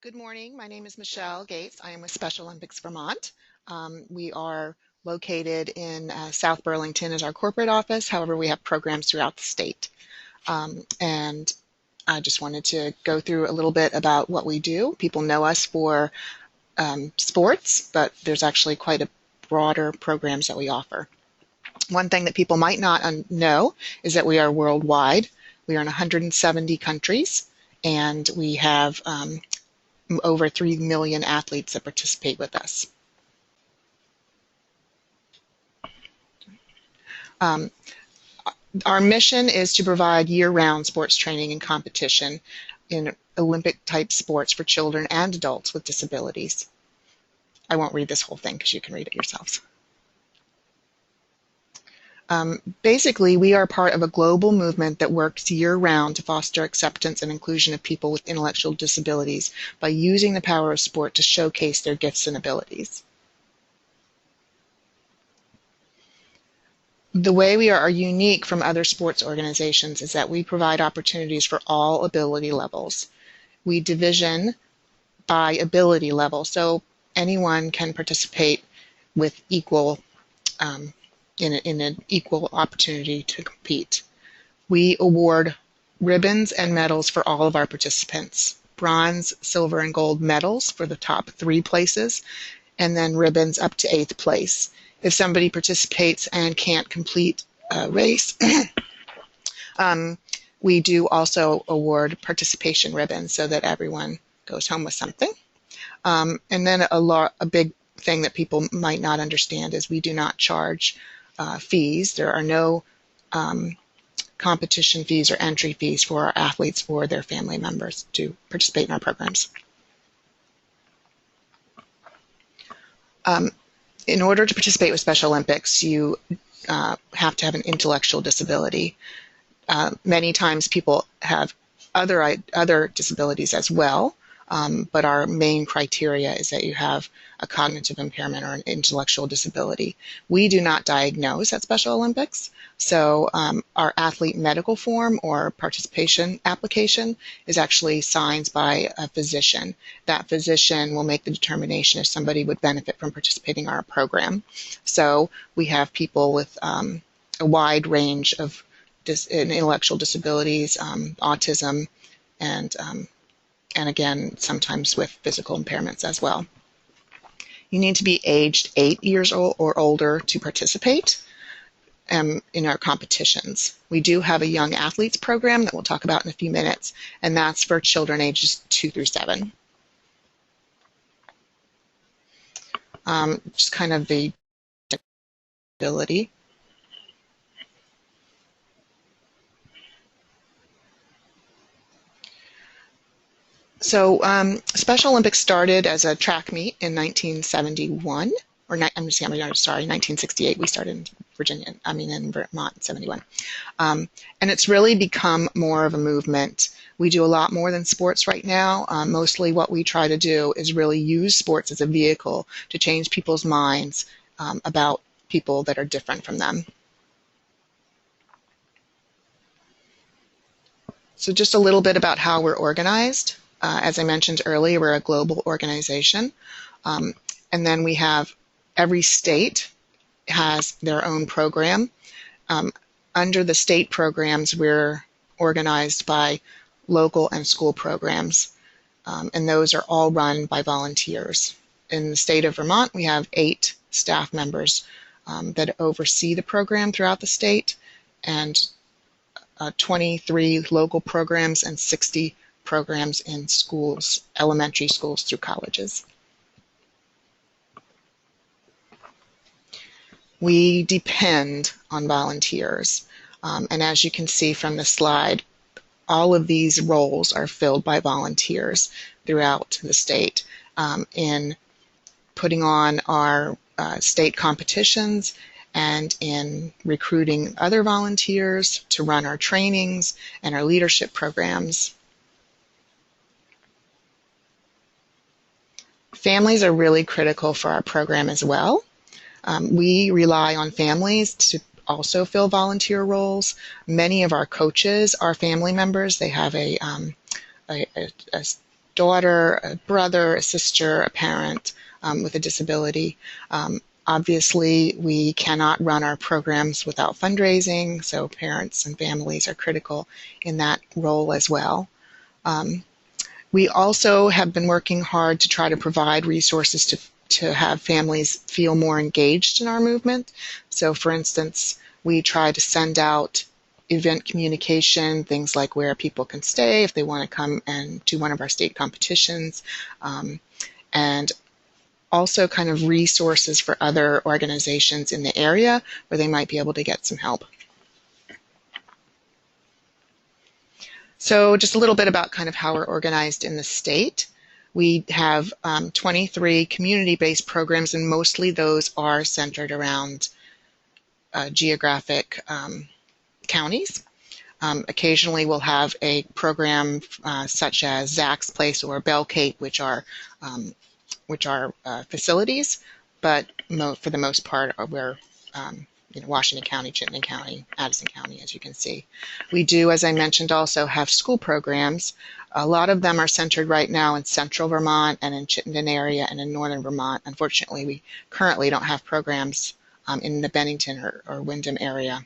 Good morning. My name is Michelle Gates. I am with Special Olympics Vermont. We are located in South Burlington as our corporate office. However, we have programs throughout the state. And I just wanted to go through a little bit about what we do. People know us for sports, but there's actually quite a broader programs that we offer. One thing that people might not know is that we are worldwide. We are in 170 countries, and we have over 3 million athletes that participate with us. Our mission is to provide year-round sports training and competition in Olympic-type sports for children and adults with disabilities. I won't read this whole thing because you can read it yourselves. Basically, we are part of a global movement that works year-round to foster acceptance and inclusion of people with intellectual disabilities by using the power of sport to showcase their gifts and abilities. The way we are unique from other sports organizations is that we provide opportunities for all ability levels. We division by ability level, so anyone can participate with equal in an equal opportunity to compete. We award ribbons and medals for all of our participants. Bronze, silver, and gold medals for the top 3 places, and then ribbons up to 8th place. If somebody participates and can't complete a race, we do also award participation ribbons so that everyone goes home with something. And then a big thing that people might not understand is we do not charge fees. There are no competition fees or entry fees for our athletes or their family members to participate in our programs. In order to participate with Special Olympics, you have to have an intellectual disability. Many times people have other disabilities as well, but our main criteria is that you have a cognitive impairment or an intellectual disability. We do not diagnose at Special Olympics, so our athlete medical form or participation application is actually signed by a physician. That physician will make the determination if somebody would benefit from participating in our program. So we have people with a wide range of intellectual disabilities, autism, and again, sometimes with physical impairments as well. You need to be aged 8 years old or older to participate in our competitions. We do have a young athletes program that we'll talk about in a few minutes, and that's for children ages 2 through 7. Just kind of the ability. So Special Olympics started as a track meet in 1971, or 1968. We started in Vermont in 71. And it's really become more of a movement. We do a lot more than sports right now. Mostly what we try to do is really use sports as a vehicle to change people's minds about people that are different from them. So just a little bit about how we're organized. As I mentioned earlier, we're a global organization. And then we have every state has their own program. Under the state programs, we're organized by local and school programs. And those are all run by volunteers. In the state of Vermont, we have 8 staff members that oversee the program throughout the state, and 23 local programs and 60 programs in schools, elementary schools through colleges. We depend on volunteers, and as you can see from the slide, all of these roles are filled by volunteers throughout the state in putting on our state competitions and in recruiting other volunteers to run our trainings and our leadership programs. Families are really critical for our program as well. We rely on families to also fill volunteer roles. Many of our coaches are family members. They have a daughter, a brother, a sister, a parent with a disability. Obviously, we cannot run our programs without fundraising, so parents and families are critical in that role as well. We also have been working hard to try to provide resources to have families feel more engaged in our movement. So, for instance, we try to send out event communication, things like where people can stay if they want to come and do one of our state competitions, and also kind of resources for other organizations in the area where they might be able to get some help. So just a little bit about kind of how we're organized in the state. We have 23 community-based programs, and mostly those are centered around geographic counties. Occasionally we'll have a program such as Zach's Place or Bell Cape, which are facilities, but for the most part we're Washington County, Chittenden County, Addison County, as you can see. We do, as I mentioned, also have school programs. A lot of them are centered right now in central Vermont and in Chittenden area and in northern Vermont. Unfortunately, we currently don't have programs in the Bennington or Windham area.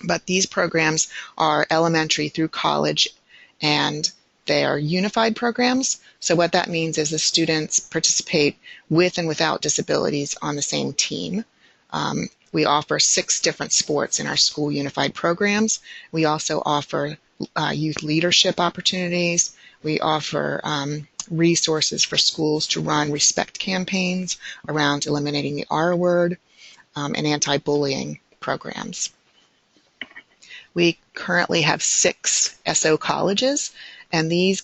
But these programs are elementary through college, and they are unified programs. So what that means is the students participate with and without disabilities on the same team. We offer 6 different sports in our school unified programs. We also offer youth leadership opportunities. We offer resources for schools to run respect campaigns around eliminating the R word and anti-bullying programs. We currently have 6 SO colleges, and these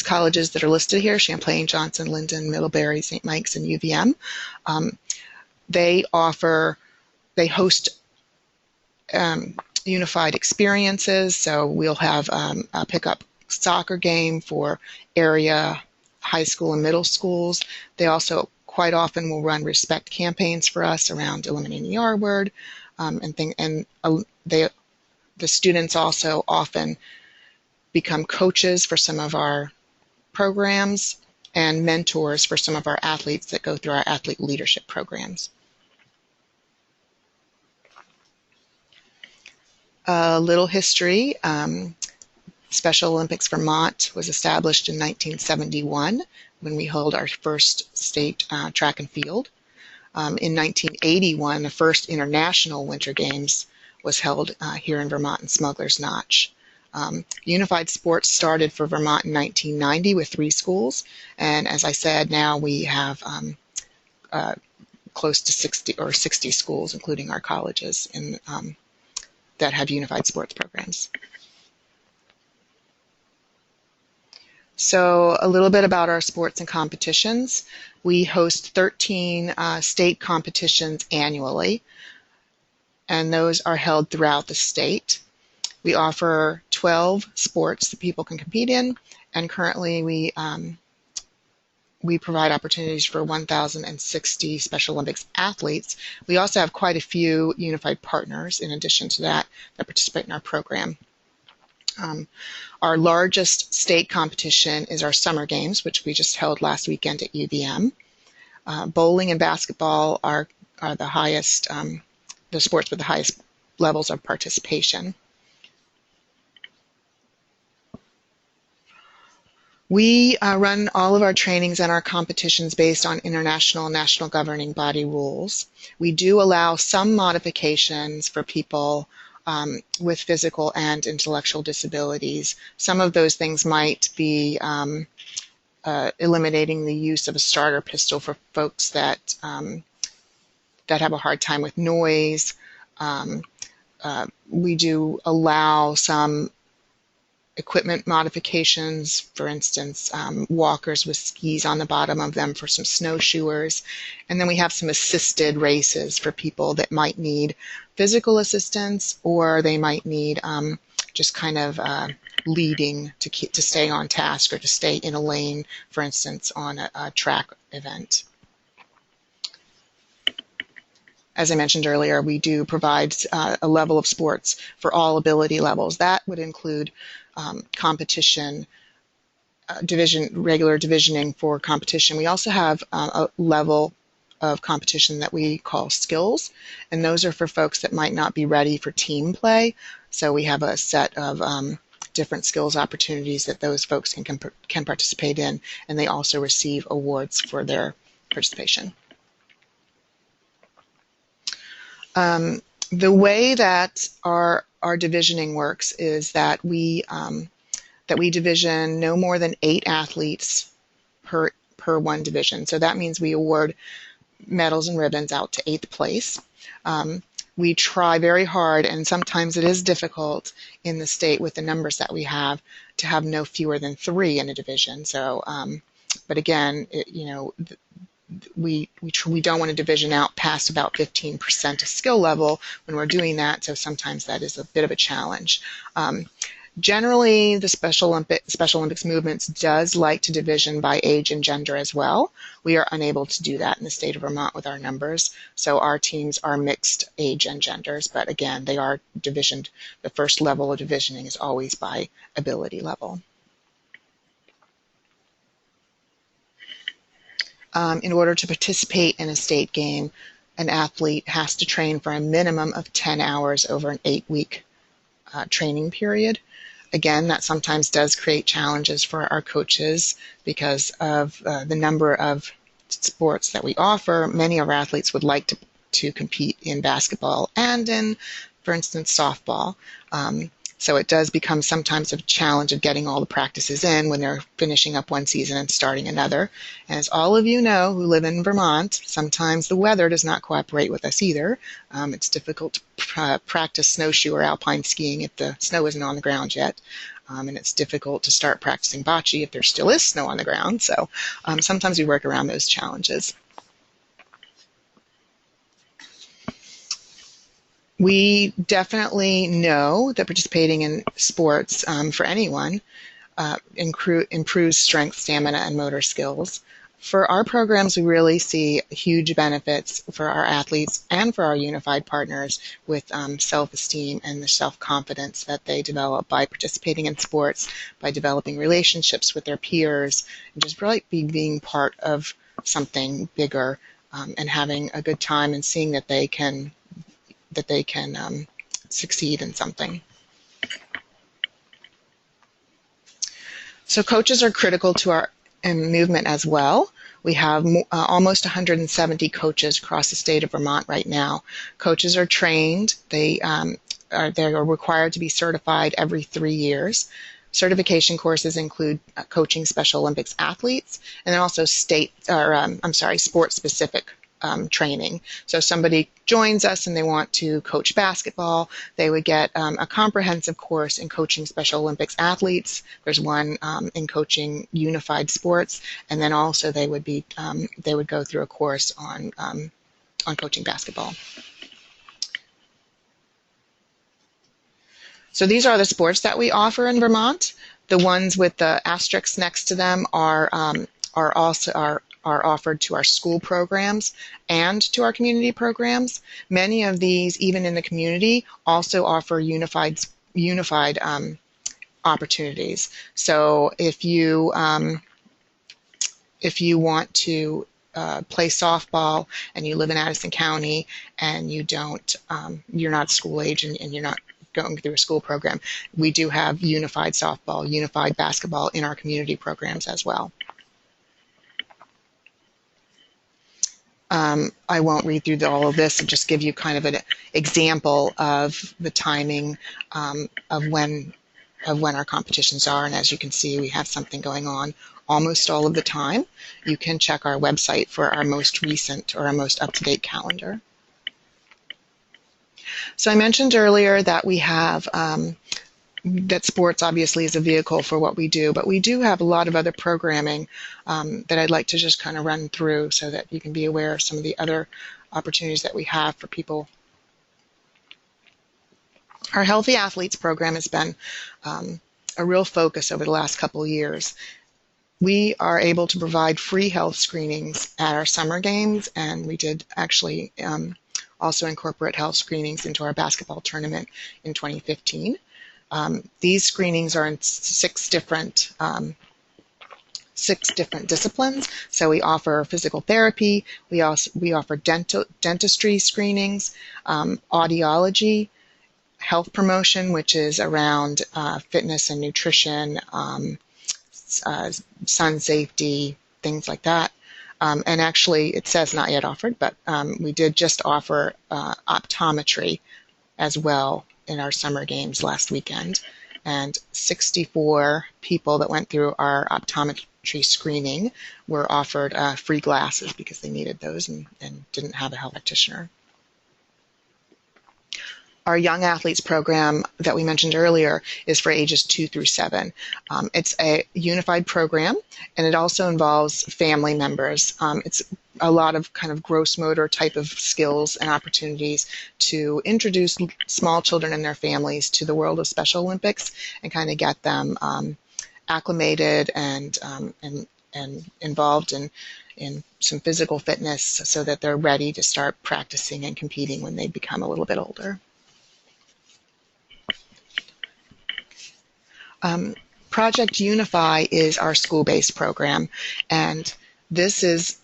colleges that are listed here, Champlain, Johnson, Linden, Middlebury, St. Mike's, and UVM, they host unified experiences. So we'll have a pickup soccer game for area high school and middle schools. They also quite often will run respect campaigns for us around eliminating the R word, the students also often become coaches for some of our programs and mentors for some of our athletes that go through our athlete leadership programs. A little history. Special Olympics Vermont was established in 1971 when we held our first state track and field. In 1981, the first international Winter Games was held here in Vermont in Smuggler's Notch. Unified sports started for Vermont in 1990 with 3 schools, and as I said, now we have close to 60 schools, including our colleges, that have unified sports programs. So a little bit about our sports and competitions. We host 13 state competitions annually, and those are held throughout the state. We offer 12 sports that people can compete in, and currently we provide opportunities for 1,060 Special Olympics athletes. We also have quite a few unified partners in addition to that participate in our program. Our largest state competition is our Summer Games, which we just held last weekend at UVM. Bowling and basketball are the highest, the sports with the highest levels of participation. We run all of our trainings and our competitions based on international and national governing body rules. We do allow some modifications for people with physical and intellectual disabilities. Some of those things might be eliminating the use of a starter pistol for folks that have a hard time with noise. We do allow some equipment modifications, for instance, walkers with skis on the bottom of them for some snowshoers. And then we have some assisted races for people that might need physical assistance, or they might need just kind of leading to stay on task or to stay in a lane, for instance, on a track event. As I mentioned earlier, we do provide a level of sports for all ability levels. That would include competition regular divisioning for competition, we also have a level of competition that we call skills, and those are for folks that might not be ready for team play. So we have a set of different skills opportunities that those folks can participate in, and they also receive awards for their participation. The way that our divisioning works is that we division no more than 8 athletes per one division. So that means we award medals and ribbons out to 8th place. We try very hard, and sometimes it is difficult in the state with the numbers that we have to have no fewer than 3 in a division. So, but again, we don't want to division out past about 15% of skill level when we're doing that, so sometimes that is a bit of a challenge. Generally, the Special Olympics movements does like to division by age and gender as well. We are unable to do that in the state of Vermont with our numbers, so our teams are mixed age and genders, but again, they are divisioned. The first level of divisioning is always by ability level. In order to participate in a state game, an athlete has to train for a minimum of 10 hours over an 8-week training period. Again, that sometimes does create challenges for our coaches because of the number of sports that we offer. Many of our athletes would like to compete in basketball and in, for instance, softball. So it does become sometimes a challenge of getting all the practices in when they're finishing up one season and starting another. As all of you know who live in Vermont, sometimes the weather does not cooperate with us either. It's difficult to practice snowshoe or alpine skiing if the snow isn't on the ground yet. And it's difficult to start practicing bocce if there still is snow on the ground. So sometimes we work around those challenges. We definitely know that participating in sports for anyone improves strength, stamina, and motor skills. For our programs, we really see huge benefits for our athletes and for our unified partners with self-esteem and the self-confidence that they develop by participating in sports, by developing relationships with their peers, and just really being part of something bigger and having a good time and seeing that they can succeed in something. So coaches are critical to our movement as well. We have almost 170 coaches across the state of Vermont right now. Coaches are trained. They are required to be certified every 3 years. Certification courses include coaching Special Olympics athletes and then also sport-specific training. So somebody joins us and they want to coach basketball, they would get a comprehensive course in coaching Special Olympics athletes. There's one in coaching unified sports, and then also they would go through a course on coaching basketball. So these are the sports that we offer in Vermont. The ones with the asterisks next to them are offered to our school programs and to our community programs. Many of these, even in the community, also offer unified opportunities. So if you want to play softball and you live in Addison County and you're not school age and you're not going through a school program, we do have unified softball, unified basketball in our community programs as well. I won't read through all of this and just give you kind of an example of the timing of when our competitions are. And as you can see, we have something going on almost all of the time. You can check our website for our most recent or our most up-to-date calendar. So I mentioned earlier that we have that sports obviously is a vehicle for what we do, but we do have a lot of other programming that I'd like to just kind of run through so that you can be aware of some of the other opportunities that we have for people. Our Healthy Athletes program has been a real focus over the last couple of years. We are able to provide free health screenings at our summer games, and we did actually also incorporate health screenings into our basketball tournament in 2015. These screenings are in 6 different 6 different disciplines. So we offer physical therapy, we offer dentistry screenings, audiology, health promotion, which is around fitness and nutrition, sun safety, things like that. And actually, it says not yet offered, but we did just offer optometry as well in our summer games last weekend. And 64 people that went through our optometry screening were offered free glasses because they needed those and didn't have a health practitioner. Our Young Athletes program that we mentioned earlier is for ages 2 through 7. It's a unified program, and it also involves family members. It's a lot of kind of gross motor type of skills and opportunities to introduce small children and their families to the world of Special Olympics and kind of get them acclimated and involved in some physical fitness so that they're ready to start practicing and competing when they become a little bit older. Project Unify is our school-based program, and this is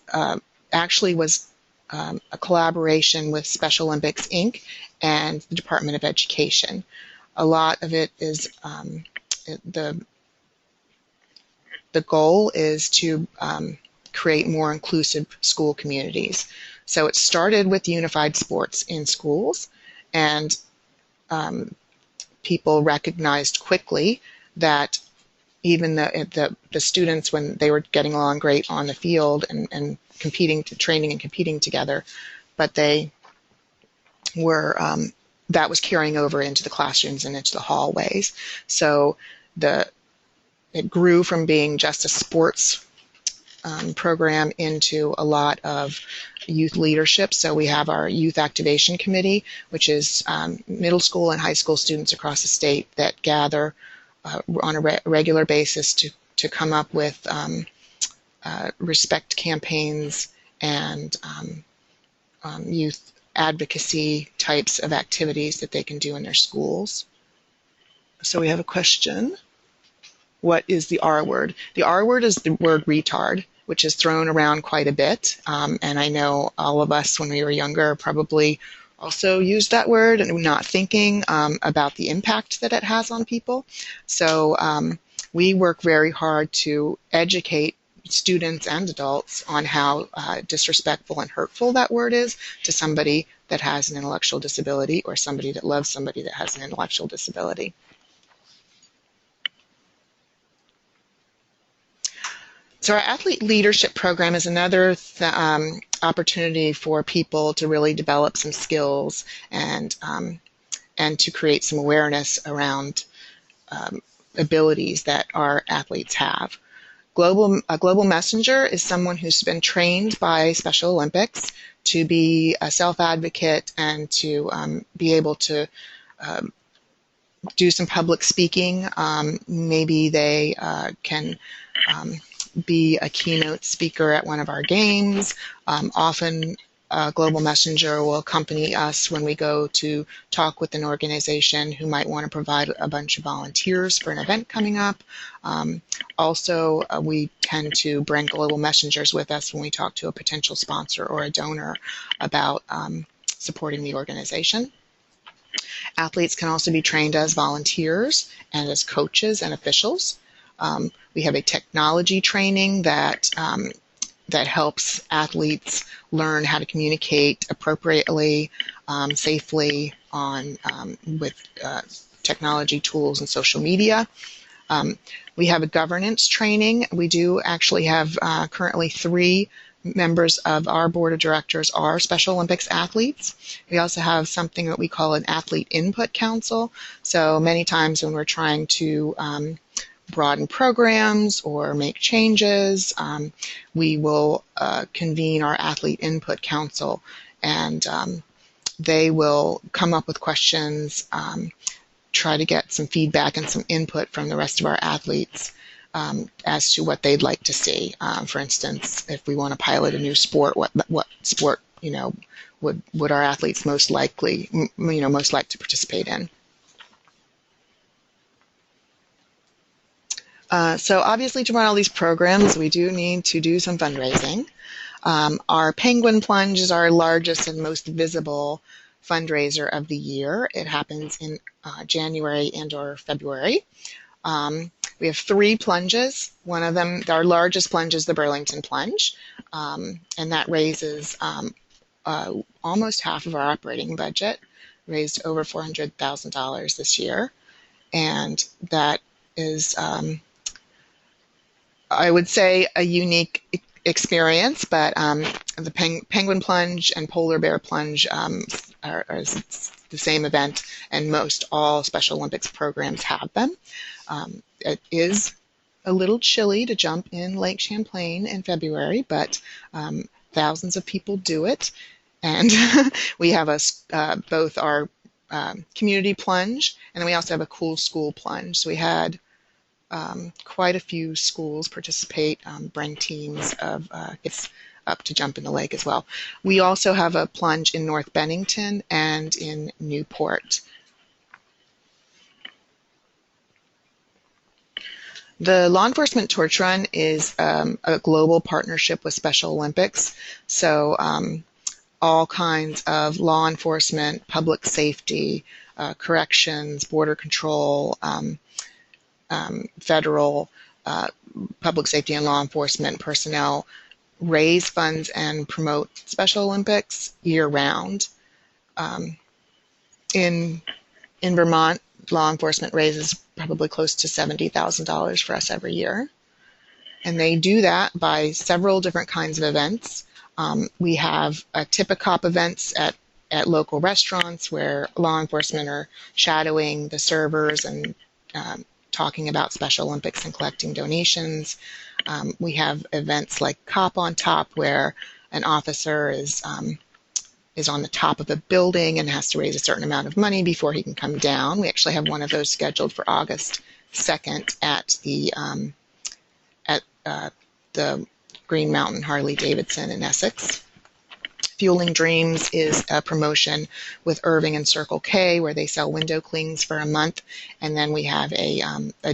actually was a collaboration with Special Olympics Inc. and the Department of Education. A lot of it is the goal is to create more inclusive school communities. So it started with unified sports in schools, and people recognized quickly that even the students, when they were getting along great on the field and training and competing together, but they were, that was carrying over into the classrooms and into the hallways. So it grew from being just a sports program into a lot of youth leadership. So we have our Youth Activation Committee, which is middle school and high school students across the state that gather on a regular basis to come up with respect campaigns and youth advocacy types of activities that they can do in their schools. So we have a question. What is the R word? The R word is the word retard, which is thrown around quite a bit. And I know all of us when we were younger probably also used that word and not thinking about the impact that it has on people. So we work very hard to educate students and adults on how disrespectful and hurtful that word is to somebody that has an intellectual disability or somebody that loves somebody that has an intellectual disability. So our athlete leadership program is another opportunity for people to really develop some skills and to create some awareness around abilities that our athletes have. A global messenger is someone who's been trained by Special Olympics to be a self-advocate and to be able to do some public speaking. Maybe they can be a keynote speaker at one of our games. Often a global messenger will accompany us when we go to talk with an organization who might want to provide a bunch of volunteers for an event coming up. Also, we tend to bring global messengers with us when we talk to a potential sponsor or a donor about supporting the organization. Athletes can also be trained as volunteers and as coaches and officials. We have a technology training that helps athletes learn how to communicate appropriately, safely with technology tools and social media. We have a governance training. We do actually have currently 3 members of our board of directors are Special Olympics athletes. We also have something that we call an athlete input council. So many times when we're trying to broaden programs or make changes, we will convene our athlete input council, and they will come up with questions, try to get some feedback and some input from the rest of our athletes as to what they'd like to see. For instance, if we want to pilot a new sport, what sport would our athletes most like to participate in? So obviously to run all these programs, we do need to do some fundraising. Our Penguin Plunge is our largest and most visible fundraiser of the year. It happens in January and or February. We have 3 plunges. One of them, our largest plunge is the Burlington Plunge, and that raises almost half of our operating budget, raised over $400,000 this year. And that is, I would say, a unique experience, but the Penguin Plunge and Polar Bear Plunge are the same event, and most all Special Olympics programs have them. It is a little chilly to jump in Lake Champlain in February, but thousands of people do it. And we have both our community plunge, and then we also have a cool school plunge. So we had quite a few schools participate, bring teams of kids up to jump in the lake as well. We also have a plunge in North Bennington and in Newport. The Law Enforcement Torch Run is a global partnership with Special Olympics. So all kinds of law enforcement, public safety, corrections, border control, federal public safety and law enforcement personnel raise funds and promote Special Olympics year-round. In Vermont, law enforcement raises probably close to $70,000 for us every year. And they do that by several different kinds of events. We have tip-a-cop events at local restaurants where law enforcement are shadowing the servers and talking about Special Olympics and collecting donations. We have events like Cop on Top, where an officer is on the top of a building and has to raise a certain amount of money before he can come down. We actually have one of those scheduled for August 2nd at the Green Mountain Harley-Davidson in Essex. Fueling Dreams is a promotion with Irving and Circle K where they sell window clings for a month. And then we have a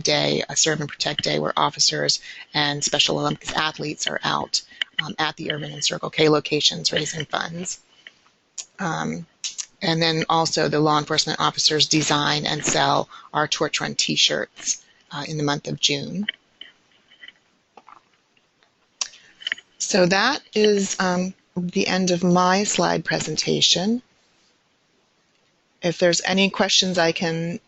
day, a Serve and Protect Day, where officers and Special Olympics athletes are out at the Irving and Circle K locations raising funds. And then also the law enforcement officers design and sell our Torch Run t-shirts in the month of June. So that is the end of my slide presentation. If there's any questions, I can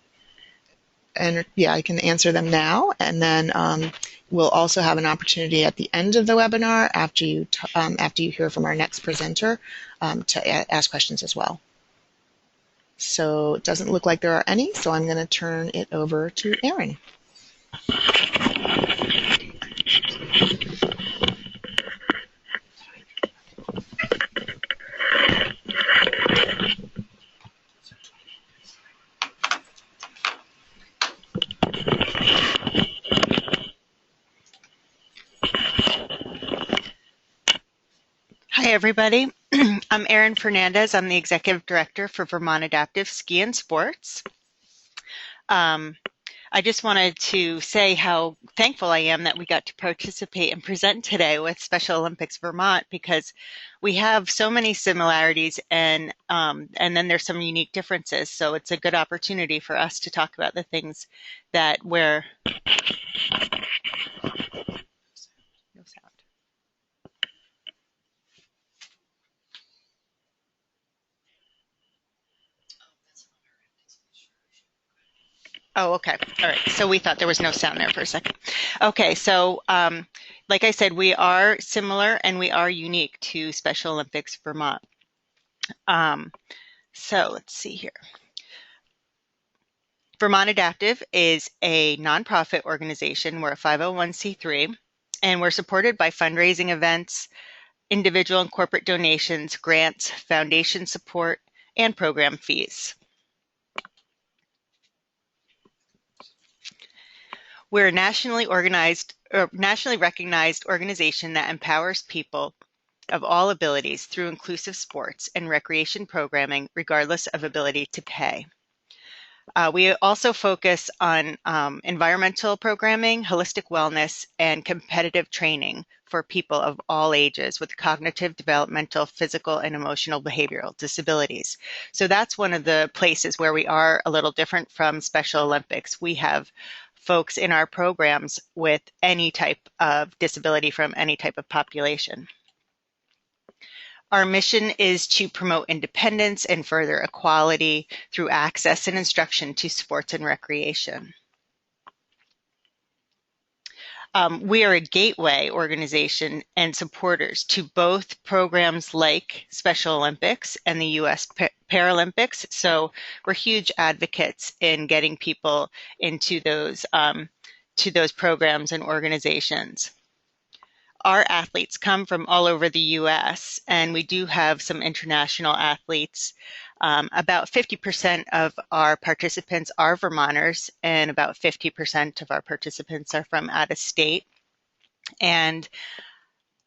answer them now, and then we'll also have an opportunity at the end of the webinar after you hear from our next presenter to ask questions as well. So it doesn't look like there are any, so I'm going to turn it over to Erin. Hi, everybody. I'm Erin Fernandez. I'm the Executive Director for Vermont Adaptive Ski and Sports. I just wanted to say how thankful I am that we got to participate and present today with Special Olympics Vermont, because we have so many similarities and then there's some unique differences. So it's a good opportunity for us to talk about the things that we're... No sound. Oh, okay. All right. So we thought there was no sound there for a second. Okay. So like I said, we are similar and we are unique to Special Olympics Vermont. So let's see here. Vermont Adaptive is a nonprofit organization. We're a 501c3, and we're supported by fundraising events, individual and corporate donations, grants, foundation support, and program fees. We're a nationally recognized organization that empowers people of all abilities through inclusive sports and recreation programming, regardless of ability to pay. We also focus on environmental programming, holistic wellness, and competitive training for people of all ages with cognitive, developmental, physical, and emotional behavioral disabilities. So that's one of the places where we are a little different from Special Olympics. We have folks in our programs with any type of disability from any type of population. Our mission is to promote independence and further equality through access and instruction to sports and recreation. We are a gateway organization and supporters to both programs like Special Olympics and the U.S. Paralympics. So we're huge advocates in getting people into those to those programs and organizations. Our athletes come from all over the U.S., and we do have some international athletes. About 50% of our participants are Vermonters, and about 50% of our participants are from out of state. And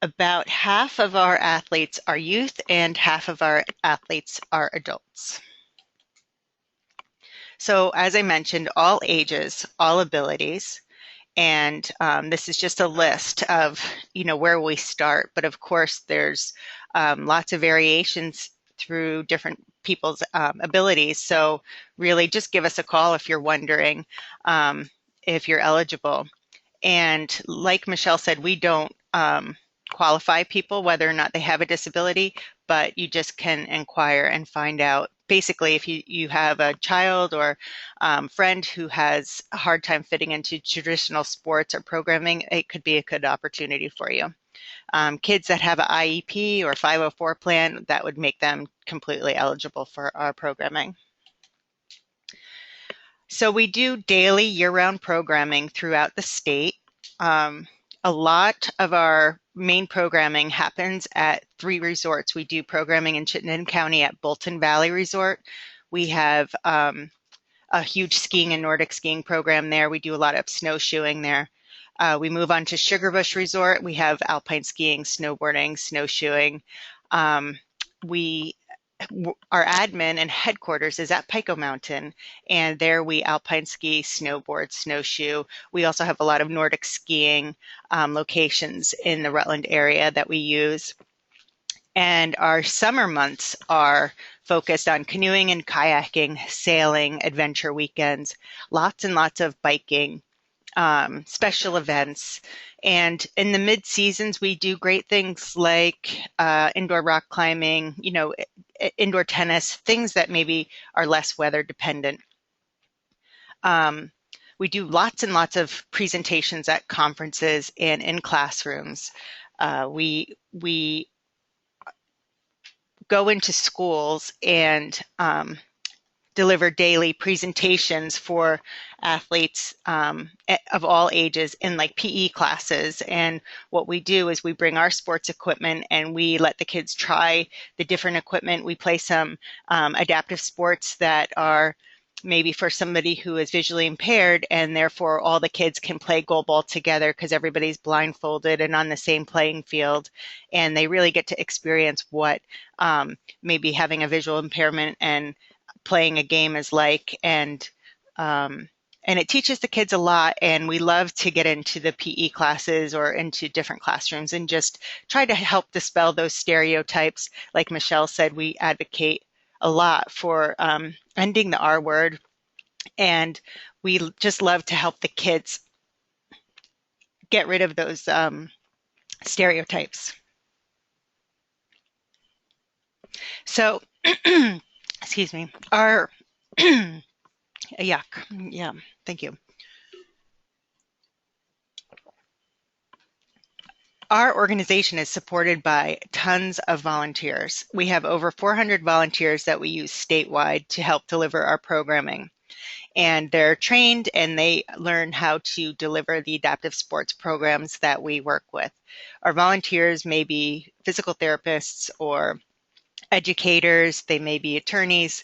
about half of our athletes are youth, and half of our athletes are adults. So, as I mentioned, all ages, all abilities. And this is just a list of, where we start. But of course, there's lots of variations through different people's abilities. So really just give us a call if you're wondering if you're eligible. And like Michelle said, we don't qualify people whether or not they have a disability, but you just can inquire and find out. Basically, if you have a child or friend who has a hard time fitting into traditional sports or programming, it could be a good opportunity for you. Kids that have an IEP or 504 plan, that would make them completely eligible for our programming. So we do daily year-round programming throughout the state. A lot of our main programming happens at 3 resorts. We do programming in Chittenden County at Bolton Valley Resort. We have a huge skiing and Nordic skiing program there. We do a lot of snowshoeing there. We move on to Sugarbush Resort. We have alpine skiing, snowboarding, snowshoeing. Our admin and headquarters is at Pico Mountain, and there we alpine ski, snowboard, snowshoe. We also have a lot of Nordic skiing locations in the Rutland area that we use. And our summer months are focused on canoeing and kayaking, sailing, adventure weekends, lots and lots of biking, special events. And in the mid seasons, we do great things like indoor rock climbing, indoor tennis, things that maybe are less weather dependent. We do lots and lots of presentations at conferences and in classrooms. We go into schools and deliver daily presentations for athletes of all ages in like PE classes. And what we do is we bring our sports equipment and we let the kids try the different equipment. We play some adaptive sports that are maybe for somebody who is visually impaired, and therefore all the kids can play goal ball together because everybody's blindfolded and on the same playing field. And they really get to experience what maybe having a visual impairment and playing a game is like, and it teaches the kids a lot. And we love to get into the PE classes or into different classrooms and just try to help dispel those stereotypes. Like Michelle said, we advocate a lot for ending the R word, and we just love to help the kids get rid of those stereotypes. So excuse me, our yeah, thank you. Our organization is supported by tons of volunteers. We have over 400 volunteers that we use statewide to help deliver our programming. And they're trained and they learn how to deliver the adaptive sports programs that we work with. Our volunteers may be physical therapists or educators, they may be attorneys.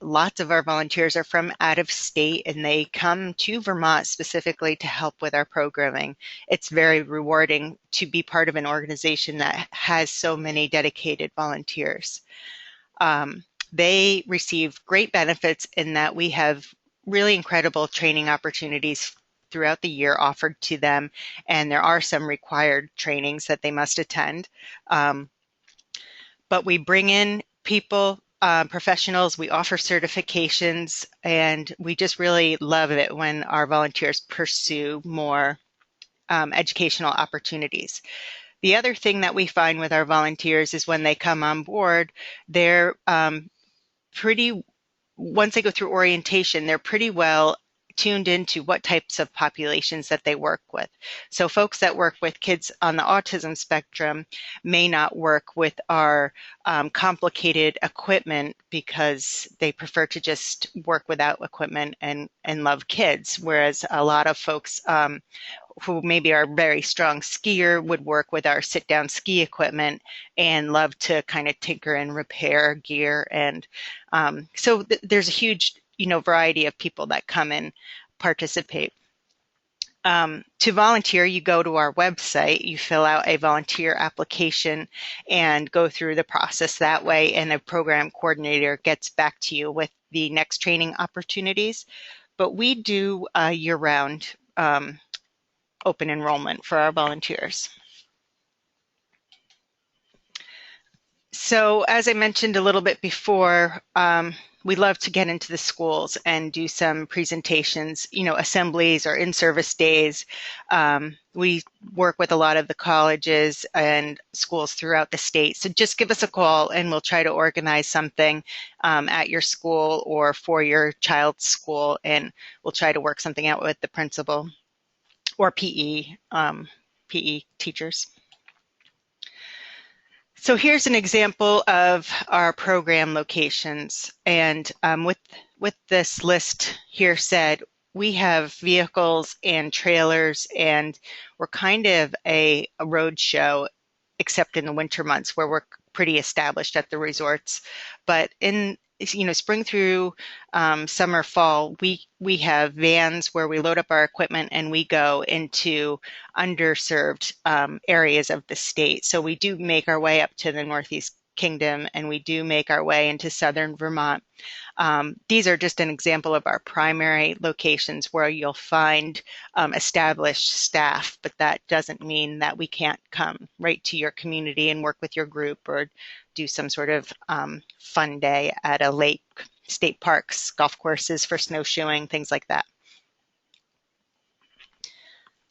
Lots of our volunteers are from out of state and they come to Vermont specifically to help with our programming. It's very rewarding to be part of an organization that has so many dedicated volunteers. They receive great benefits in that we have really incredible training opportunities throughout the year offered to them, and there are some required trainings that they must attend. Um, but we bring in people, professionals, we offer certifications, and we just really love it when our volunteers pursue more educational opportunities. The other thing that we find with our volunteers is when they come on board, they're pretty, once they go through orientation, they're pretty well tuned into what types of populations that they work with. So folks that work with kids on the autism spectrum may not work with our complicated equipment because they prefer to just work without equipment and love kids, whereas a lot of folks who maybe are very strong skier would work with our sit down ski equipment and love to kind of tinker and repair gear. And so there's a huge, variety of people that come and participate. To volunteer, you go to our website, you fill out a volunteer application and go through the process that way, and a program coordinator gets back to you with the next training opportunities. But we do year-round open enrollment for our volunteers. So as I mentioned a little bit before, we love to get into the schools and do some presentations, assemblies or in-service days. We work with a lot of the colleges and schools throughout the state. So just give us a call and we'll try to organize something at your school or for your child's school, and we'll try to work something out with the principal or PE teachers. So here's an example of our program locations. And with this list here said, we have vehicles and trailers, and we're kind of a road show, except in the winter months where we're pretty established at the resorts. But in spring through summer, fall, we have vans where we load up our equipment and we go into underserved areas of the state. So we do make our way up to the Northeast Kingdom, and we do make our way into southern Vermont. These are just an example of our primary locations where you'll find established staff, but that doesn't mean that we can't come right to your community and work with your group or do some sort of fun day at a lake, state parks, golf courses for snowshoeing, things like that.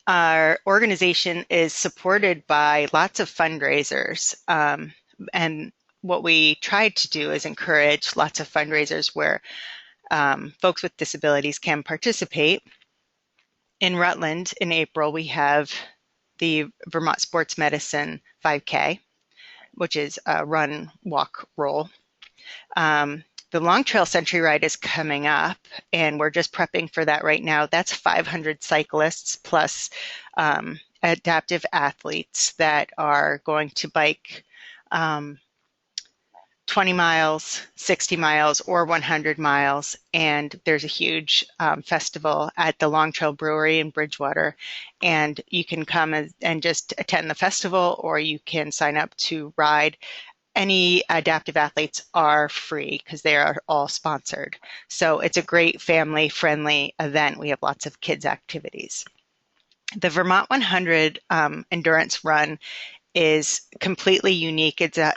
Our organization is supported by lots of fundraisers, and what we try to do is encourage lots of fundraisers where folks with disabilities can participate. In Rutland, in April, we have the Vermont Sports Medicine 5K, which is a run, walk, roll. The Long Trail Century Ride is coming up, and we're just prepping for that right now. That's 500 cyclists plus adaptive athletes that are going to bike 20 miles, 60 miles, or 100 miles. And there's a huge festival at the Long Trail Brewery in Bridgewater. And you can come and just attend the festival, or you can sign up to ride. Any adaptive athletes are free because they are all sponsored. So it's a great family-friendly event. We have lots of kids' activities. The Vermont 100 endurance run is completely unique. It's a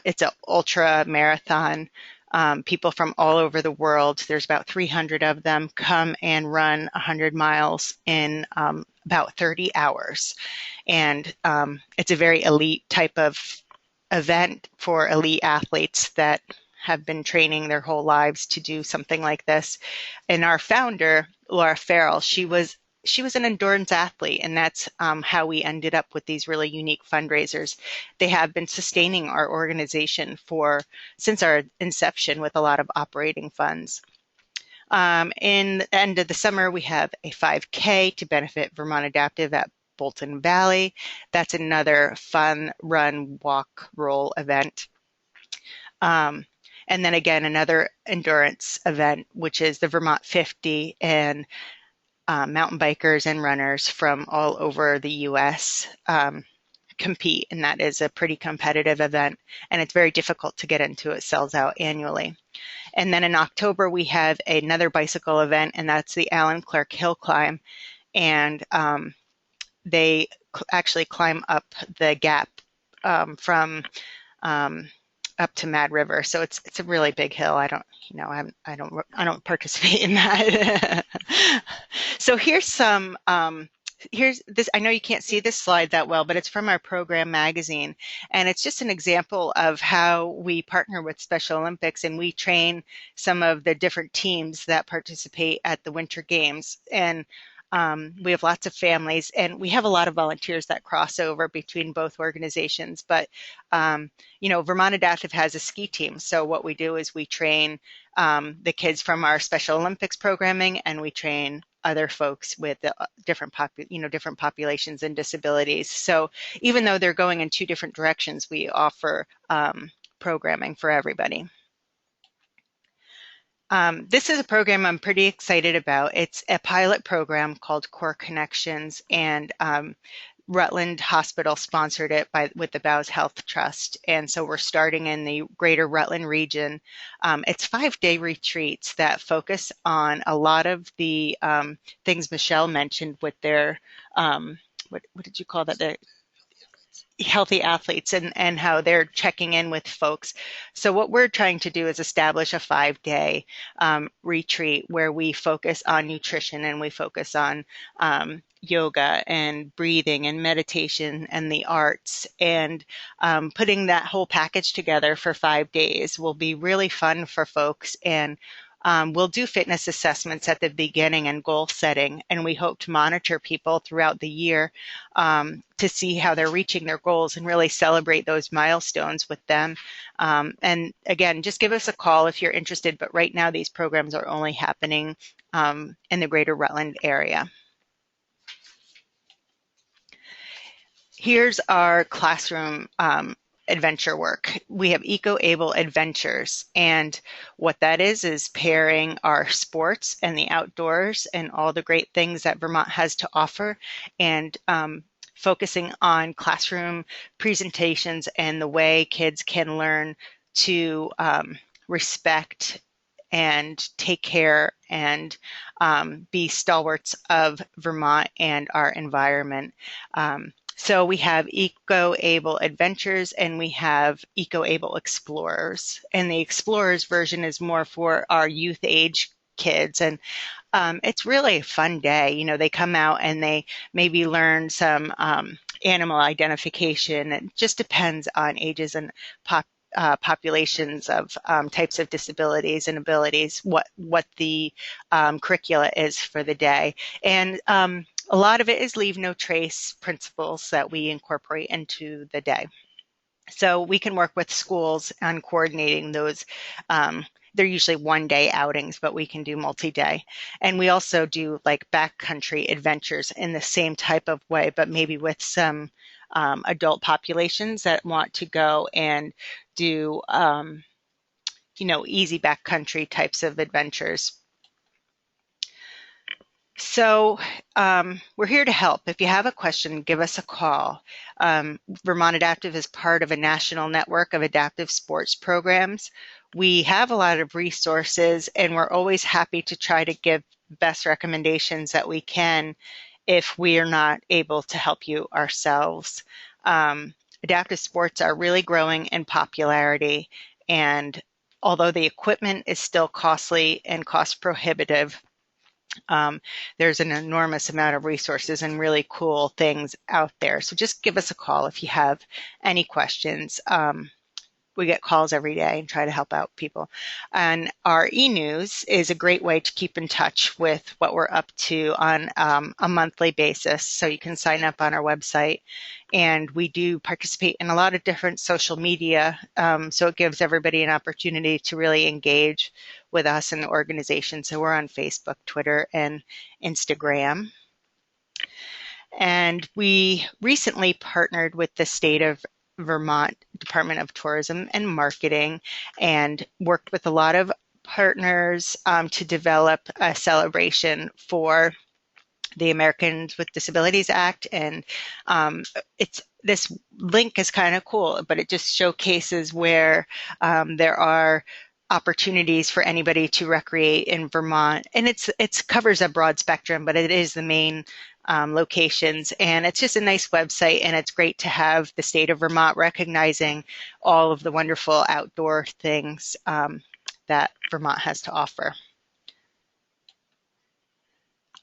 ultra marathon. People from all over the world, there's about 300 of them, come and run 100 miles in about 30 hours. And it's a very elite type of event for elite athletes that have been training their whole lives to do something like this. And our founder, Laura Farrell, she was an endurance athlete, and that's how we ended up with these really unique fundraisers. They have been sustaining our organization since our inception with a lot of operating funds. In the end of the summer, we have a 5K to benefit Vermont Adaptive at Bolton Valley. That's another fun run, walk, roll event. And then again, another endurance event, which is the Vermont 50, and mountain bikers and runners from all over the U.S. compete, and that is a pretty competitive event, and it's very difficult to get into. It sells out annually. And then in October, we have another bicycle event, and that's the Alan Clark Hill Climb. And they actually climb up the gap from up to Mad River. So it's a really big hill. I don't participate in that. So here's this. I know you can't see this slide that well, but it's from our program magazine, and it's just an example of how we partner with Special Olympics, and we train some of the different teams that participate at the Winter Games. And we have lots of families, and we have a lot of volunteers that cross over between both organizations. But Vermont Adaptive has a ski team, so what we do is we train the kids from our Special Olympics programming, and we train other folks with different populations and disabilities. So even though they're going in two different directions, we offer programming for everybody. This is a program I'm pretty excited about. It's a pilot program called Core Connections, and Rutland Hospital sponsored it with the Bowes Health Trust. And so we're starting in the greater Rutland region. It's 5-day retreats that focus on a lot of the things Michelle mentioned with their, what did you call that? Their healthy athletes, and how they're checking in with folks. So what we're trying to do is establish a 5-day retreat where we focus on nutrition, and we focus on yoga and breathing and meditation and the arts, and putting that whole package together for 5 days will be really fun for folks. And we'll do fitness assessments at the beginning and goal setting, and we hope to monitor people throughout the year to see how they're reaching their goals and really celebrate those milestones with them. And again, just give us a call if you're interested, but right now these programs are only happening in the greater Rutland area. Here's our classroom adventure work. We have Eco-Able Adventures, and what that is pairing our sports and the outdoors and all the great things that Vermont has to offer, and focusing on classroom presentations and the way kids can learn to respect and take care and be stalwarts of Vermont and our environment. So we have Eco-Able Adventures, and we have Eco-Able Explorers. And the Explorers version is more for our youth age kids. And it's really a fun day. You know, they come out and they maybe learn some animal identification. It just depends on ages and populations of types of disabilities and abilities, what the curricula is for the day. And a lot of it is leave no trace principles that we incorporate into the day. So we can work with schools on coordinating those. They're usually 1-day outings, but we can do multi-day. And we also do like backcountry adventures in the same type of way, but maybe with some adult populations that want to go and do, easy backcountry types of adventures. So we're here to help. If you have a question, give us a call. Vermont Adaptive is part of a national network of adaptive sports programs. We have a lot of resources, and we're always happy to try to give best recommendations that we can if we are not able to help you ourselves. Adaptive sports are really growing in popularity, and although the equipment is still costly and cost prohibitive, there's an enormous amount of resources and really cool things out there. So just give us a call if you have any questions. We get calls every day and try to help out people. And our e-news is a great way to keep in touch with what we're up to on a monthly basis. So you can sign up on our website. And we do participate in a lot of different social media. So it gives everybody an opportunity to really engage with us and the organization. So we're on Facebook, Twitter, and Instagram. And we recently partnered with the state of Vermont Department of Tourism and Marketing, and worked with a lot of partners to develop a celebration for the Americans with Disabilities Act. And it's this link is kind of cool, but it just showcases where there are opportunities for anybody to recreate in Vermont, and it's covers a broad spectrum, but it is the main locations, and it's just a nice website, and it's great to have the state of Vermont recognizing all of the wonderful outdoor things that Vermont has to offer.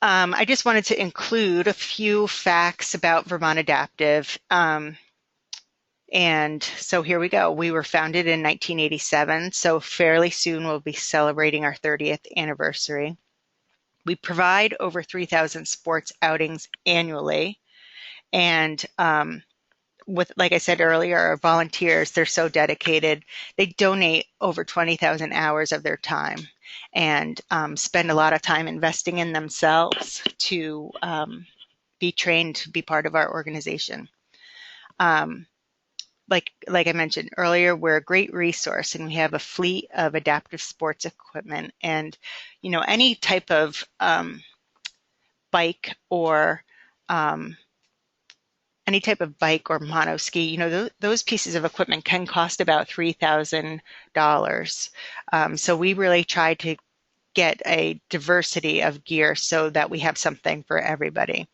I just wanted to include a few facts about Vermont Adaptive. And so here we go. We were founded in 1987, so fairly soon we'll be celebrating our 30th anniversary. We provide over 3,000 sports outings annually. And with, like I said earlier, our volunteers, they're so dedicated. They donate over 20,000 hours of their time and spend a lot of time investing in themselves to be trained to be part of our organization. Like I mentioned earlier, we're a great resource, and we have a fleet of adaptive sports equipment. And any type of bike or um, any type of bike or monoski, those pieces of equipment can cost about $3,000. So we really try to get a diversity of gear so that we have something for everybody.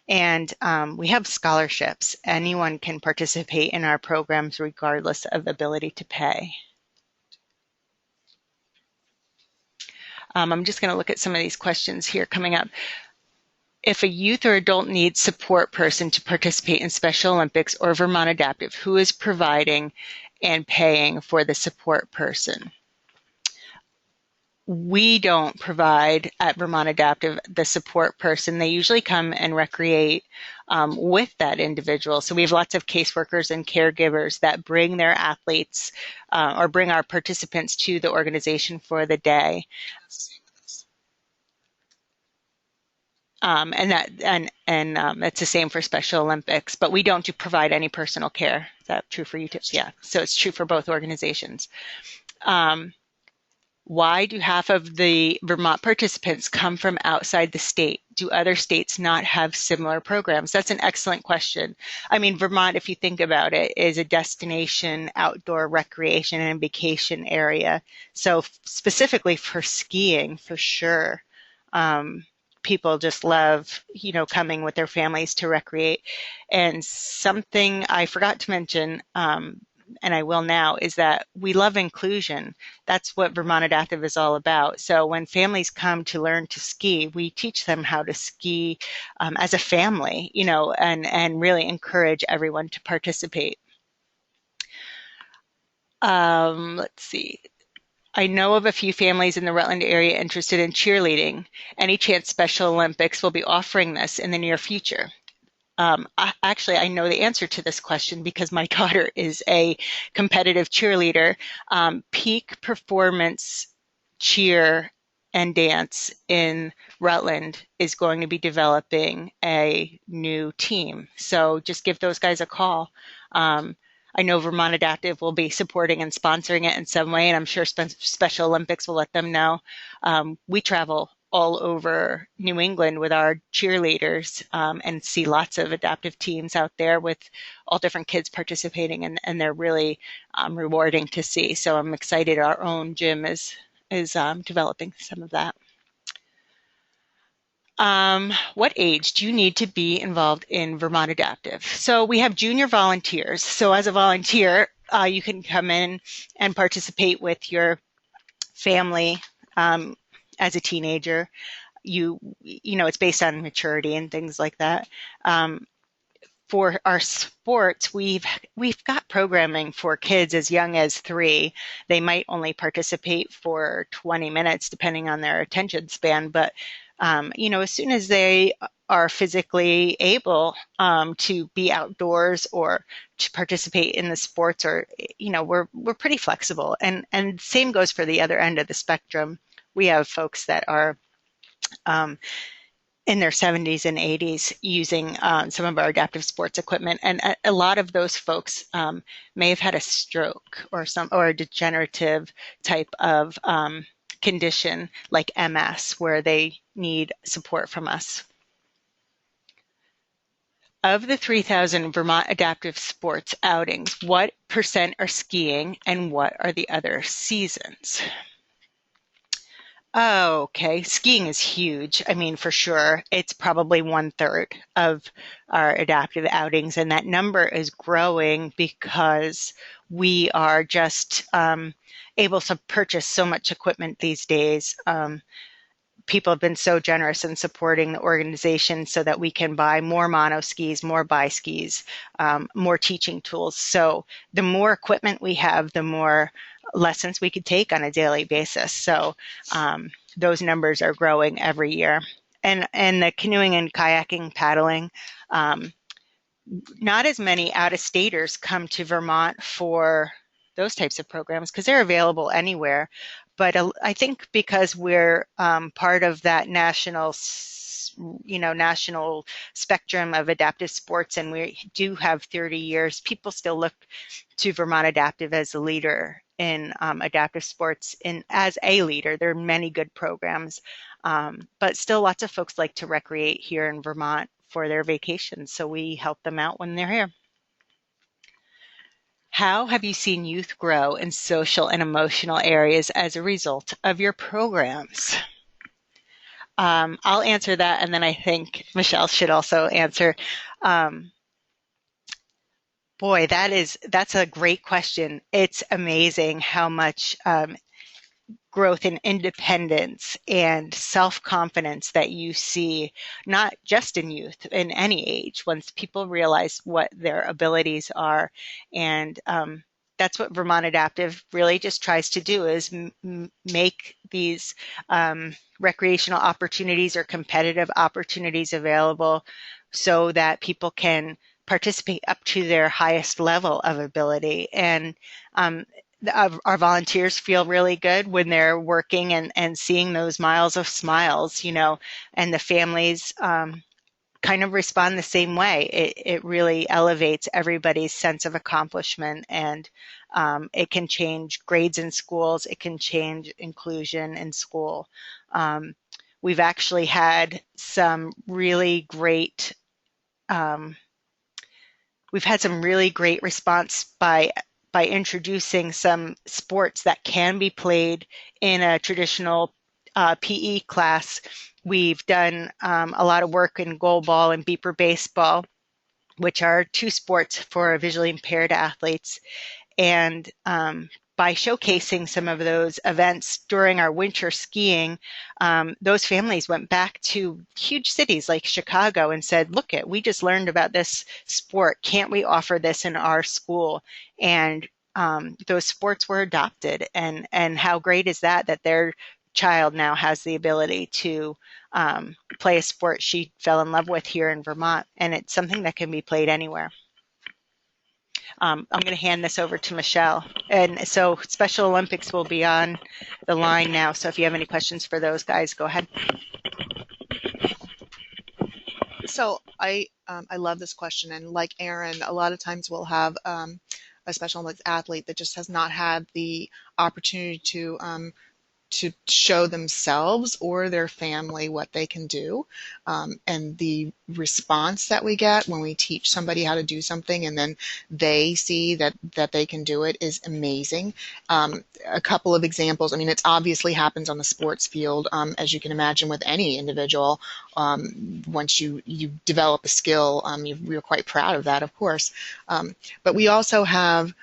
And we have scholarships. Anyone can participate in our programs regardless of ability to pay. I'm just going to look at some of these questions here coming up. If a youth or adult needs support person to participate in Special Olympics or Vermont Adaptive, who is providing and paying for the support person? We don't provide at Vermont Adaptive the support person. They usually come and recreate with that individual. So we have lots of caseworkers and caregivers that bring their athletes or bring our participants to the organization for the day. And that's the same for Special Olympics, but we don't provide any personal care. Is that true for you too? Yeah, so it's true for both organizations. Why do half of the Vermont participants come from outside the state? Do other states not have similar programs? That's an excellent question. I mean, Vermont, if you think about it, is a destination outdoor recreation and vacation area. So specifically for skiing, for sure, people just love, coming with their families to recreate. And something I forgot to mention, and I will now, is that we love inclusion. That's what Vermont Adaptive is all about. So when families come to learn to ski, we teach them how to ski as a family, and really encourage everyone to participate. Let's see. I know of a few families in the Rutland area interested in cheerleading. Any chance Special Olympics will be offering this in the near future? I know the answer to this question because my daughter is a competitive cheerleader. Peak Performance Cheer and Dance in Rutland is going to be developing a new team. So just give those guys a call. I know Vermont Adaptive will be supporting and sponsoring it in some way, and I'm sure Special Olympics will let them know. We travel all over New England with our cheerleaders and see lots of adaptive teams out there with all different kids participating, and they're really rewarding to see. So I'm excited our own gym is developing some of that. What age do you need to be involved in Vermont Adaptive? So we have junior volunteers. So as a volunteer, you can come in and participate with your family as a teenager. It's based on maturity and things like that. For our sports, we've got programming for kids as young as 3. They might only participate for 20 minutes, depending on their attention span. But as soon as they are physically able to be outdoors or to participate in the sports, or we're pretty flexible. And same goes for the other end of the spectrum. We have folks that are in their 70s and 80s using some of our adaptive sports equipment, and a lot of those folks may have had a stroke or a degenerative type of condition like MS, where they need support from us. Of the 3,000 Vermont adaptive sports outings, what percent are skiing and what are the other seasons? Oh, okay. Skiing is huge. I mean, for sure. It's probably one third of our adaptive outings, and that number is growing because we are just able to purchase so much equipment these days. People have been so generous in supporting the organization so that we can buy more mono skis, more bi skis, more teaching tools. So the more equipment we have, the more lessons we could take on a daily basis. So those numbers are growing every year. And the canoeing and kayaking, paddling, um, not as many out-of-staters come to Vermont for those types of programs because they're available anywhere. But I think because we're part of that national spectrum of adaptive sports, and we do have 30 years, people still look to Vermont Adaptive as a leader in adaptive sports. And as a leader, there are many good programs, but still lots of folks like to recreate here in Vermont for their vacations, so we help them out when they're here. How have you seen youth grow in social and emotional areas as a result of your programs? I'll answer that, and then I think Michelle should also answer. Um, Boy, that's a great question. It's amazing how much growth in independence and self-confidence that you see, not just in youth, in any age, once people realize what their abilities are. And that's what Vermont Adaptive really just tries to do, is make these recreational opportunities or competitive opportunities available so that people can participate up to their highest level of ability. And our volunteers feel really good when they're working and seeing those miles of smiles, and the families kind of respond the same way. It really elevates everybody's sense of accomplishment, and it can change grades in schools. It can change inclusion in school. We've actually had some really great we've had some really great response by introducing some sports that can be played in a traditional PE class. We've done a lot of work in goalball and beeper baseball, which are two sports for visually impaired athletes. And by showcasing some of those events during our winter skiing, those families went back to huge cities like Chicago and said, look, we just learned about this sport. Can't we offer this in our school? And those sports were adopted. And how great is that their child now has the ability to play a sport she fell in love with here in Vermont. And it's something that can be played anywhere. I'm going to hand this over to Michelle. And so Special Olympics will be on the line now. So if you have any questions for those guys, go ahead. So I love this question, and like Aaron, a lot of times we'll have a Special Olympics athlete that just has not had the opportunity to show themselves or their family what they can do. And the response that we get when we teach somebody how to do something and then they see that they can do it is amazing. A couple of examples. I mean, it obviously happens on the sports field, as you can imagine with any individual. Once you develop a skill, you're quite proud of that, of course. But we also have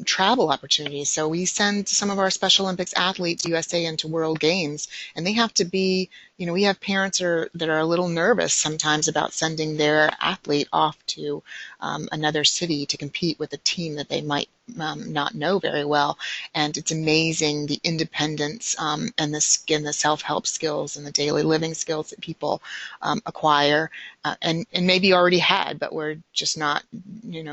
travel opportunities. So we send some of our Special Olympics athletes, USA, into World Games, and they have to be, we have parents that are a little nervous sometimes about sending their athlete off to another city to compete with a team that they might not know very well. And it's amazing the independence and the self-help skills and the daily living skills that people acquire and maybe already had, but we're just not,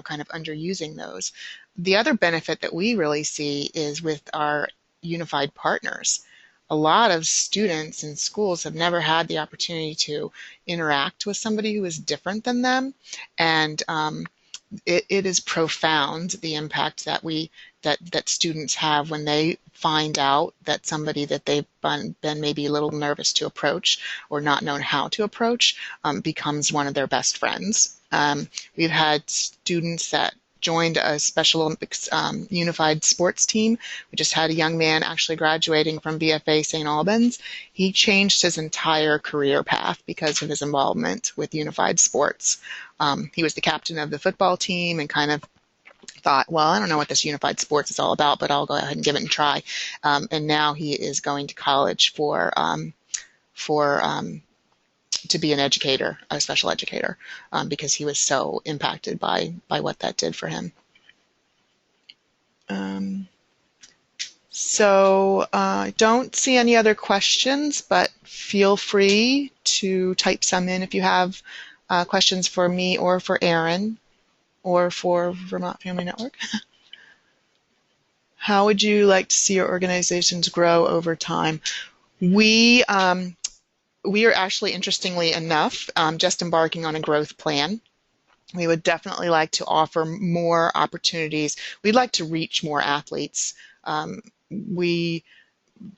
kind of underusing those. The other benefit that we really see is with our unified partners. A lot of students in schools have never had the opportunity to interact with somebody who is different than them, and it is profound, the impact that students have when they find out that somebody that they've been maybe a little nervous to approach or not known how to approach becomes one of their best friends. We've had students that joined a Special Olympics unified sports team. We just had a young man actually graduating from BFA St. Albans. He changed his entire career path because of his involvement with unified sports. He was the captain of the football team and kind of thought, well, I don't know what this unified sports is all about, but I'll go ahead and give it a try. And now he is going to college for to be an educator, a special educator, because he was so impacted by what that did for him. So I don't see any other questions, but feel free to type some in if you have questions for me or for Erin or for Vermont Family Network. How would you like to see your organizations grow over time? We are actually, interestingly enough, just embarking on a growth plan. We would definitely like to offer more opportunities. We'd like to reach more athletes. We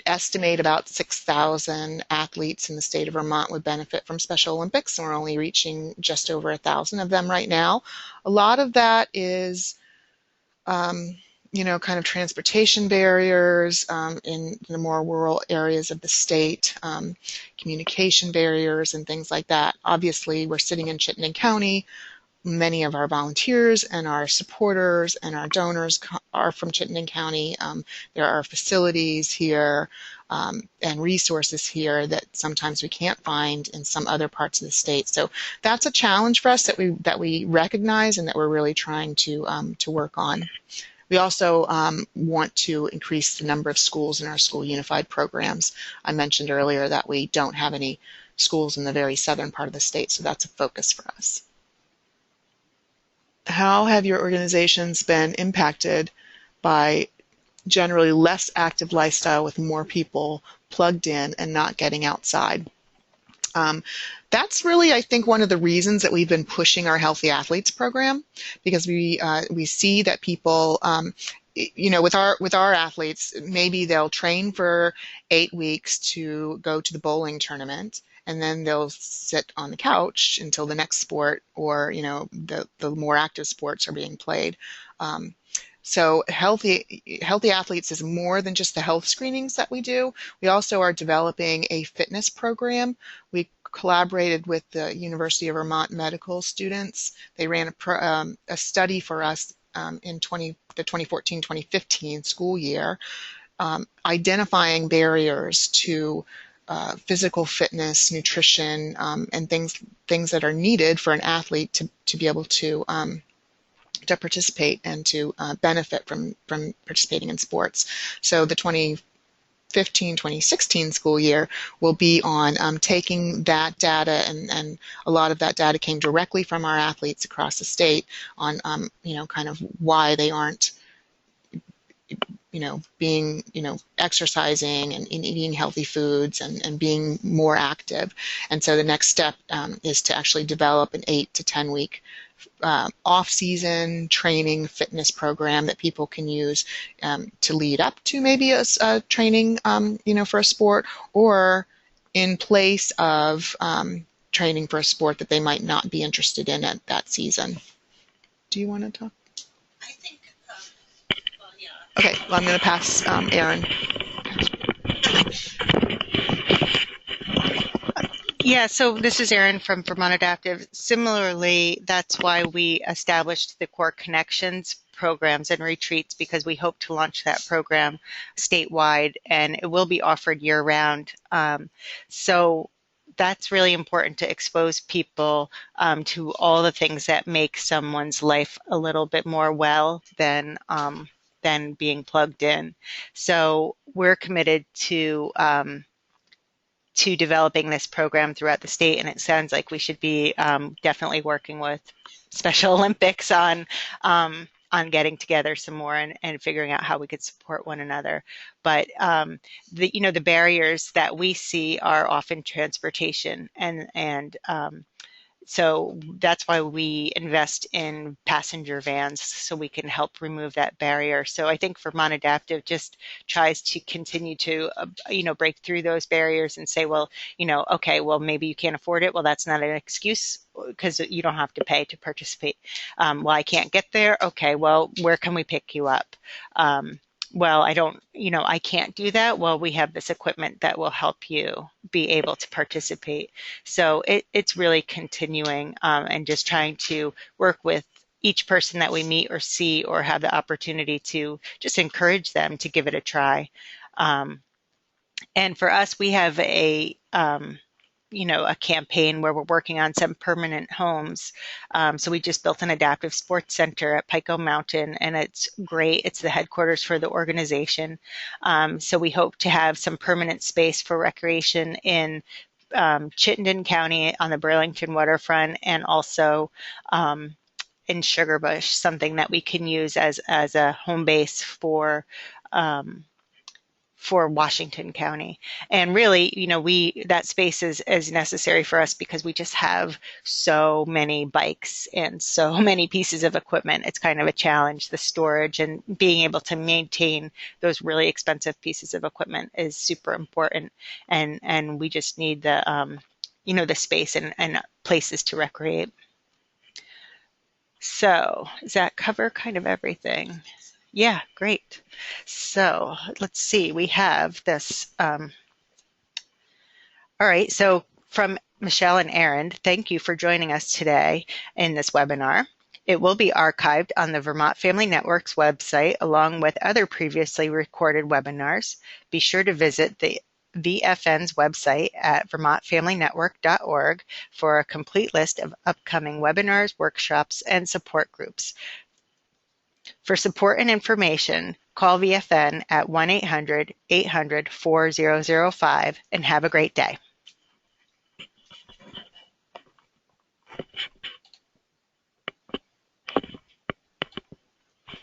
estimate about 6,000 athletes in the state of Vermont would benefit from Special Olympics, and we're only reaching just over 1,000 of them right now. A lot of that is kind of transportation barriers in the more rural areas of the state, communication barriers and things like that. Obviously, we're sitting in Chittenden County. Many of our volunteers and our supporters and our donors are from Chittenden County. There are facilities here and resources here that sometimes we can't find in some other parts of the state. So that's a challenge for us that we recognize and that we're really trying to work on. We also want to increase the number of schools in our school unified programs. I mentioned earlier that we don't have any schools in the very southern part of the state, so that's a focus for us. How have your organizations been impacted by generally less active lifestyle with more people plugged in and not getting outside? That's really, I think, one of the reasons that we've been pushing our Healthy Athletes program, because we see that people, with our athletes, maybe they'll train for 8 weeks to go to the bowling tournament, and then they'll sit on the couch until the next sport or the more active sports are being played. So healthy athletes is more than just the health screenings that we do. We also are developing a fitness program. We collaborated with the University of Vermont medical students. They ran a study for us in the 2014-2015 school year, identifying barriers to physical fitness, nutrition, and things that are needed for an athlete to be able to participate and to benefit from participating in sports. So the 2015-2016 school year will be on taking that data, and a lot of that data came directly from our athletes across the state on kind of why they aren't being exercising and eating healthy foods and being more active. And so the next step is to actually develop an 8 to 10 week off-season training fitness program that people can use to lead up to maybe a training, for a sport, or in place of training for a sport that they might not be interested in at that season. Do you want to talk? I think, yeah. Okay, well, I'm going to pass Erin. Yeah, so this is Erin from Vermont Adaptive. Similarly, that's why we established the Core Connections programs and retreats, because we hope to launch that program statewide, and it will be offered year-round. So that's really important to expose people to all the things that make someone's life a little bit more well than being plugged in. So we're committed to developing this program throughout the state, and it sounds like we should be definitely working with Special Olympics on getting together some more and figuring out how we could support one another. But the barriers that we see are often transportation and So that's why we invest in passenger vans so we can help remove that barrier. So I think Vermont Adaptive just tries to continue to, break through those barriers and say, well, okay, well, maybe you can't afford it. Well, that's not an excuse because you don't have to pay to participate. Well, I can't get there. Okay, well, where can we pick you up? Well, I don't, I can't do that. Well, we have this equipment that will help you be able to participate. So it's really continuing and just trying to work with each person that we meet or see or have the opportunity to just encourage them to give it a try. Um, and for us, we have a campaign where we're working on some permanent homes. So we just built an adaptive sports center at Pico Mountain, and it's great. It's the headquarters for the organization. So we hope to have some permanent space for recreation in Chittenden County on the Burlington waterfront, and also in Sugarbush, something that we can use as a home base um, for Washington County. And really, that space is necessary for us because we just have so many bikes and so many pieces of equipment. It's kind of a challenge, the storage and being able to maintain those really expensive pieces of equipment is super important. And we just need the space and places to recreate. So does that cover kind of everything? Yeah, great. So let's see, we have this. All right, so from Michelle and Aaron, thank you for joining us today in this webinar. It will be archived on the Vermont Family Network's website along with other previously recorded webinars. Be sure to visit the VFN's website at vermontfamilynetwork.org for a complete list of upcoming webinars, workshops, and support groups. For support and information, call VFN at 1-800-800-4005 and have a great day.